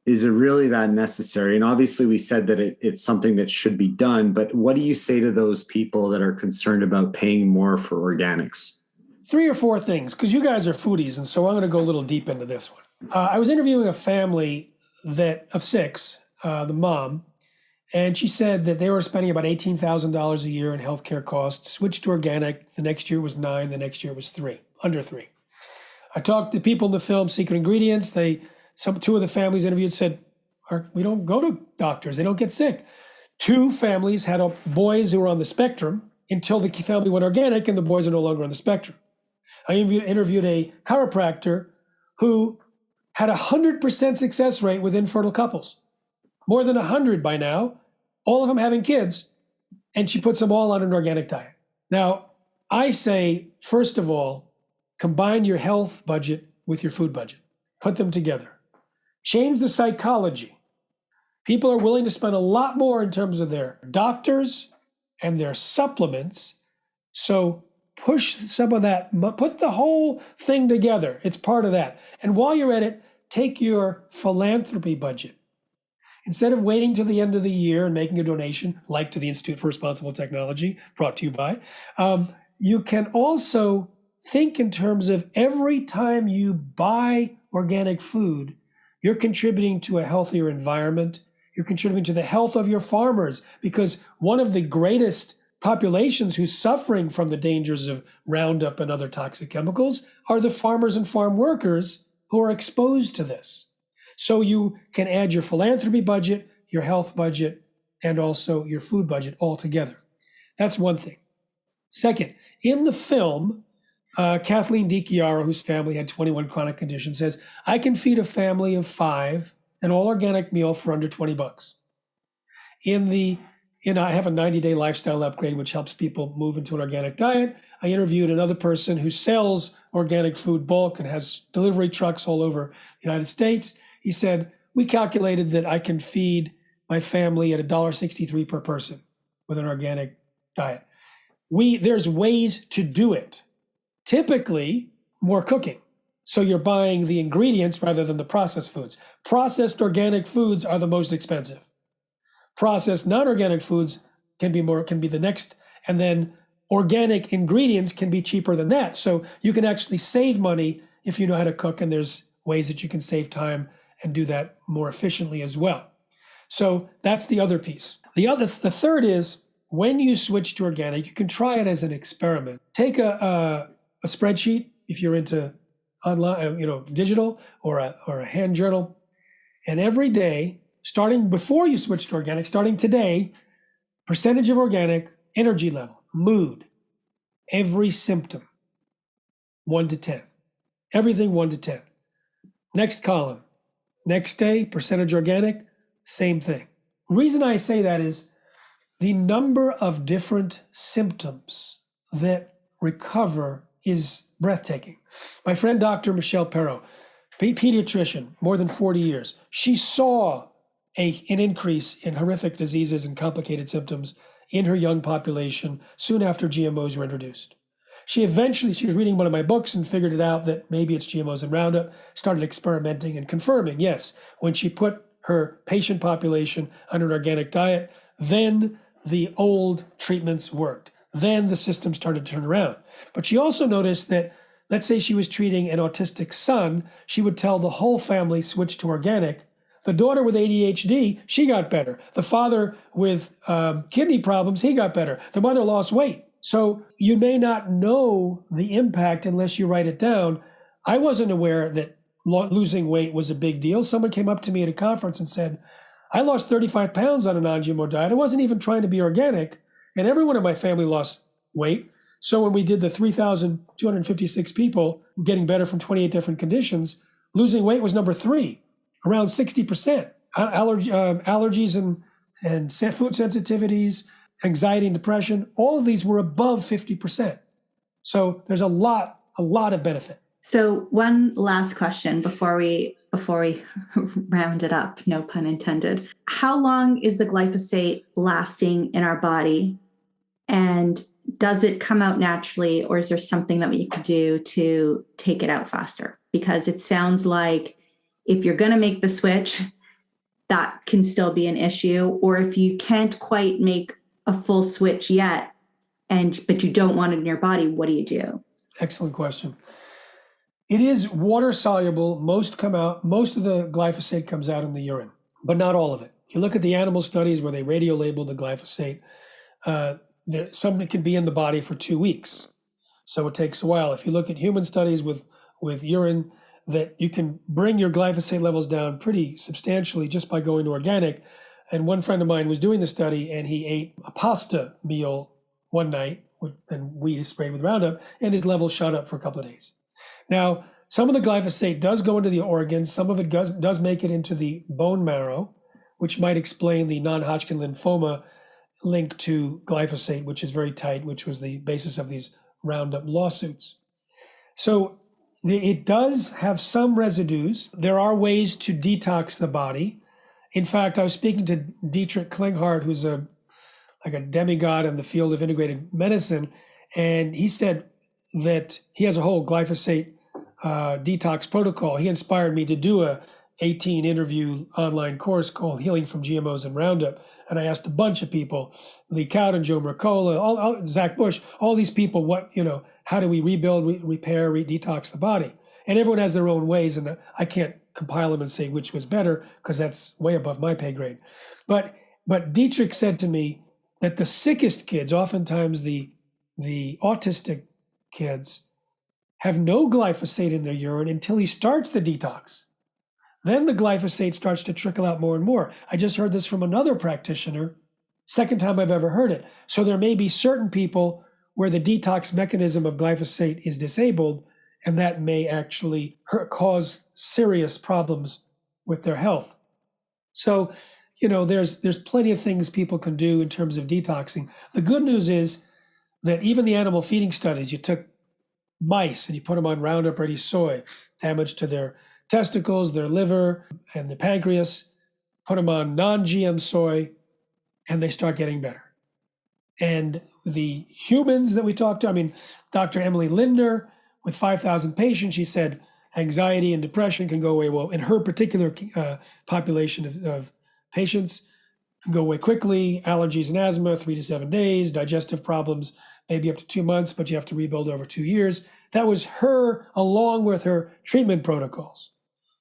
Speaker 2: Is it really that necessary? And obviously we said that it's something that should be done, but what do you say to those people that are concerned about paying more for organics?
Speaker 4: 3 or 4 things, because you guys are foodies, and so I'm going to go a little deep into this one. I was interviewing a family of 6, the mom, and she said that they were spending about $18,000 a year in healthcare costs, switched to organic. The next year was 9, the next year was 3, under 3. I talked to people in the film Secret Ingredients. 2 of the families interviewed said, we don't go to doctors, they don't get sick. 2 families had boys who were on the spectrum until the family went organic and the boys are no longer on the spectrum. I interviewed a chiropractor who had 100% success rate with infertile couples, more than 100 by now, all of them having kids, and she puts them all on an organic diet. Now, I say, first of all, combine your health budget with your food budget. Put them together. Change the psychology. People are willing to spend a lot more in terms of their doctors and their supplements. So push some of that, put the whole thing together. It's part of that. And while you're at it, take your philanthropy budget. Instead of waiting till the end of the year and making a donation, like to the Institute for Responsible Technology, brought to you by, you can also think in terms of every time you buy organic food, you're contributing to a healthier environment. You're contributing to the health of your farmers, because one of the greatest populations who's suffering from the dangers of Roundup and other toxic chemicals are the farmers and farm workers who are exposed to this. So you can add your philanthropy budget, your health budget, and also your food budget all together. That's one thing. Second, in the film, Kathleen DiChiaro, whose family had 21 chronic conditions, says, I can feed a family of 5 an all organic meal for under $20. I have a 90-day lifestyle upgrade, which helps people move into an organic diet. I interviewed another person who sells organic food bulk and has delivery trucks all over the United States. He said, we calculated that I can feed my family at $1.63 per person with an organic diet. There's ways to do it. Typically, more cooking. So you're buying the ingredients rather than the processed foods. Processed organic foods are the most expensive. Processed non-organic foods can be the next, and then organic ingredients can be cheaper than that. So you can actually save money if you know how to cook, and there's ways that you can save time and do that more efficiently as well. So that's the other piece. The third is, when you switch to organic, you can try it as an experiment. Take a spreadsheet if you're into online, digital, or a hand journal, and every day, starting before you switch to organic, starting today, percentage of organic, energy level, mood, every symptom, 1 to 10. Everything 1 to 10. Next column, next day, percentage organic, same thing. Reason I say that is the number of different symptoms that recover is breathtaking. My friend, Dr. Michelle Perro, pediatrician, more than 40 years, she saw an increase in horrific diseases and complicated symptoms in her young population soon after GMOs were introduced. She was reading one of my books and figured it out that maybe it's GMOs and Roundup, started experimenting and confirming, yes, when she put her patient population on an organic diet, then the old treatments worked. Then the system started to turn around. But she also noticed that, let's say she was treating an autistic son, she would tell the whole family switch to organic. The daughter with ADHD, she got better. The father with kidney problems, he got better. The mother lost weight. So you may not know the impact unless you write it down. I wasn't aware that losing weight was a big deal. Someone came up to me at a conference and said, I lost 35 pounds on a non-GMO diet. I wasn't even trying to be organic, and everyone in my family lost weight. So when we did the 3,256 people getting better from 28 different conditions, losing weight was number 3, around 60%. Allergies and food sensitivities, anxiety and depression, all of these were above 50%. So there's a lot of benefit.
Speaker 3: So one last question before we round it up, no pun intended. How long is the glyphosate lasting in our body? And does it come out naturally, or is there something that we could do to take it out faster? Because it sounds like if you're going to make the switch, that can still be an issue. Or if you can't quite make a full switch yet, but you don't want it in your body, what do you do?
Speaker 4: Excellent question. It is water soluble. Most of the glyphosate comes out in the urine, but not all of it. If you look at the animal studies where they radio labeled the glyphosate, some can be in the body for 2 weeks. So it takes a while. If you look at human studies with urine, that you can bring your glyphosate levels down pretty substantially just by going to organic. And one friend of mine was doing the study, and he ate a pasta meal one night, and we sprayed with Roundup, and his levels shot up for a couple of days. Now, some of the glyphosate does go into the organs. Some of it does make it into the bone marrow, which might explain the non-Hodgkin lymphoma link to glyphosate, which is very tight, which was the basis of these Roundup lawsuits. So it does have some residues. There are ways to detox the body. In fact, I was speaking to Dietrich Klinghardt, who's like a demigod in the field of integrated medicine, and he said that he has a whole glyphosate detox protocol. He inspired me to do a 18 interview online course called Healing from GMOs and Roundup. And I asked a bunch of people, Lee Cowden, Joe Mercola, Zach Bush, all these people, how do we rebuild, repair, detox the body? And everyone has their own ways, and I can't compile them and say which was better because that's way above my pay grade. But Dietrich said to me that the sickest kids, oftentimes the autistic kids, have no glyphosate in their urine until he starts the detox. Then the glyphosate starts to trickle out more and more. I just heard this from another practitioner, second time I've ever heard it. So there may be certain people where the detox mechanism of glyphosate is disabled, and that may actually cause serious problems with their health. So, there's plenty of things people can do in terms of detoxing. The good news is that even the animal feeding studies, you took mice and you put them on Roundup Ready soy, damage to their testicles, their liver, and the pancreas, put them on non-GM soy, and they start getting better. And the humans that we talked to, Dr. Emily Linder, with 5,000 patients, she said anxiety and depression can go away. Well, in her particular population of patients, can go away quickly. Allergies and asthma, 3 to 7 days. Digestive problems, maybe up to 2 months, but you have to rebuild over 2 years. That was her, along with her treatment protocols.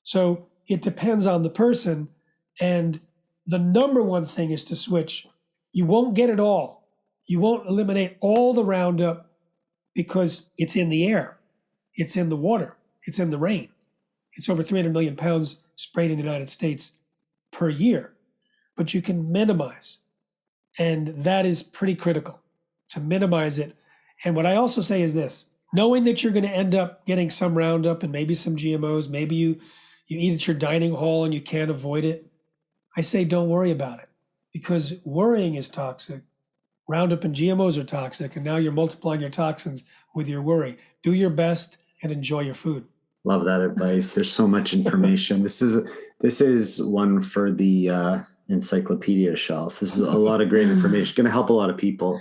Speaker 4: So it depends on the person. And the number one thing is to switch. You won't get it all. You won't eliminate all the Roundup because it's in the air. It's in the water. It's in the rain. It's over 300 million pounds sprayed in the United States per year. But you can minimize. And that is pretty critical, to minimize it. And what I also say is this: knowing that you're going to end up getting some Roundup and maybe some GMOs, maybe you eat at your dining hall and you can't avoid it, I say don't worry about it, because worrying is toxic. Roundup and GMOs are toxic, and now you're multiplying your toxins with your worry. Do your best and enjoy your food.
Speaker 2: Love that advice. There's so much information. This is one for the encyclopedia shelf. This is a lot of great information. Going to help a lot of people.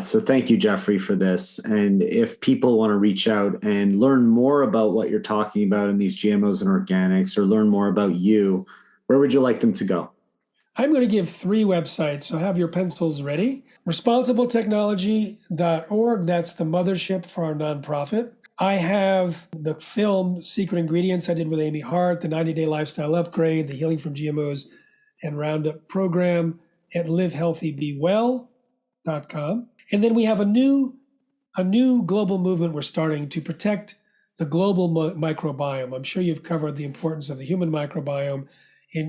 Speaker 2: So thank you, Jeffrey, for this. And if people want to reach out and learn more about what you're talking about in these GMOs and organics, or learn more about you, where would you like them to go?
Speaker 4: I'm going to give 3 websites, so have your pencils ready. ResponsibleTechnology.org, that's the mothership for our nonprofit. I have the film Secret Ingredients I did with Amy Hart, the 90-day lifestyle upgrade, the Healing from GMOs and Roundup program at livehealthybewell.com. And then we have a new global movement we're starting to protect the global microbiome. I'm sure you've covered the importance of the human microbiome,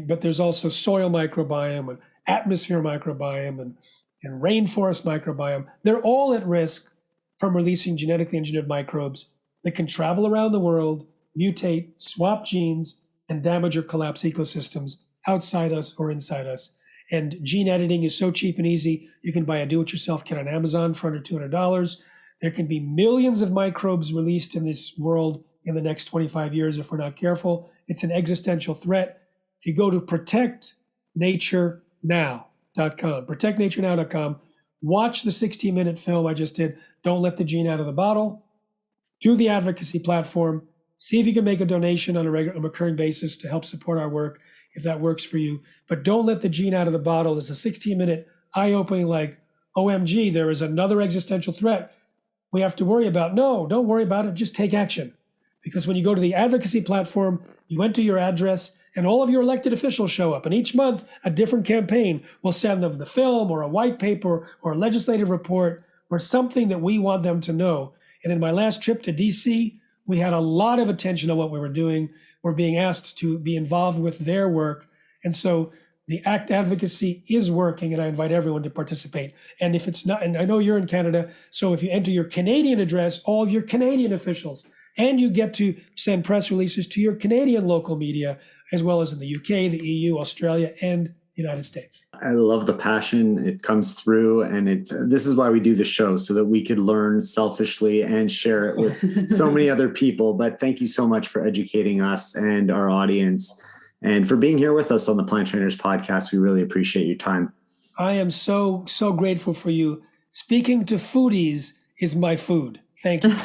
Speaker 4: but there's also soil microbiome and atmosphere microbiome and rainforest microbiome. They're all at risk from releasing genetically engineered microbes that can travel around the world, mutate, swap genes, and damage or collapse ecosystems outside us or inside us. And gene editing is so cheap and easy. You can buy a do-it-yourself kit on Amazon for under $200. There can be millions of microbes released in this world in the next 25 years if we're not careful. It's an existential threat. If you go to protectnaturenow.com, watch the 60-minute film I just did, Don't Let the Gene Out of the Bottle, do the advocacy platform, see if you can make a donation on a recurring basis to help support our work, if that works for you. But Don't Let the Gene Out of the Bottle is a 16-minute eye-opening, like, OMG, there is another existential threat we have to worry about. No, don't worry about it, just take action. Because when you go to the advocacy platform, you enter your address, and all of your elected officials show up. And each month, a different campaign will send them the film or a white paper or a legislative report or something that we want them to know. And in my last trip to DC, we had a lot of attention on what we were doing. We're being asked to be involved with their work. And so the ACT advocacy is working, and I invite everyone to participate. And if it's not, and I know you're in Canada, so if you enter your Canadian address, all of your Canadian officials, and you get to send press releases to your Canadian local media, as well as in the UK, the EU, Australia, and the United States.
Speaker 2: I love the passion. It comes through, and this is why we do the show, so that we could learn selfishly and share it with so many other people. But thank you so much for educating us and our audience, and for being here with us on the Plant Trainers podcast. We really appreciate your time.
Speaker 4: I am so grateful for you. Speaking to foodies is my food. Thank you.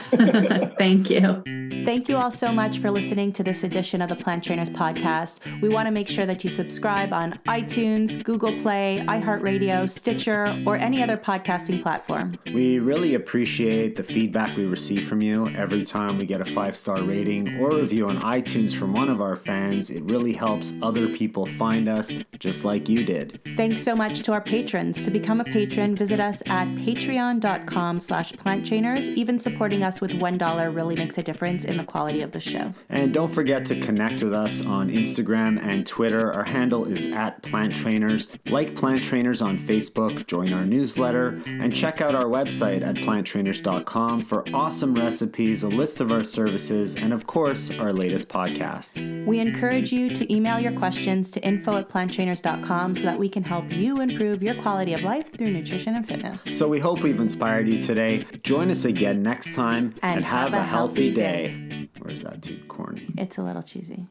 Speaker 3: Thank you. Thank you all so much for listening to this edition of the Plant Trainers podcast. We want to make sure that you subscribe on iTunes, Google Play, iHeartRadio, Stitcher, or any other podcasting platform.
Speaker 2: We really appreciate the feedback we receive from you. Every time we get a 5-star rating or review on iTunes from one of our fans, it really helps other people find us, just like you did.
Speaker 3: Thanks so much to our patrons. To become a patron, visit us at patreon.com/planttrainers. Even supporting us with $1 really makes a difference in the quality of the show.
Speaker 2: And don't forget to connect with us on Instagram and Twitter. Our handle is @PlantTrainers. Like Plant Trainers on Facebook, join our newsletter, and check out our website at planttrainers.com for awesome recipes, a list of our services, and of course, our latest podcast.
Speaker 3: We encourage you to email your questions to info@planttrainers.com so that we can help you improve your quality of life through nutrition and fitness.
Speaker 2: So we hope we've inspired you today. Join us again next time, and have a healthy day. Or is that too corny?
Speaker 3: It's a little cheesy.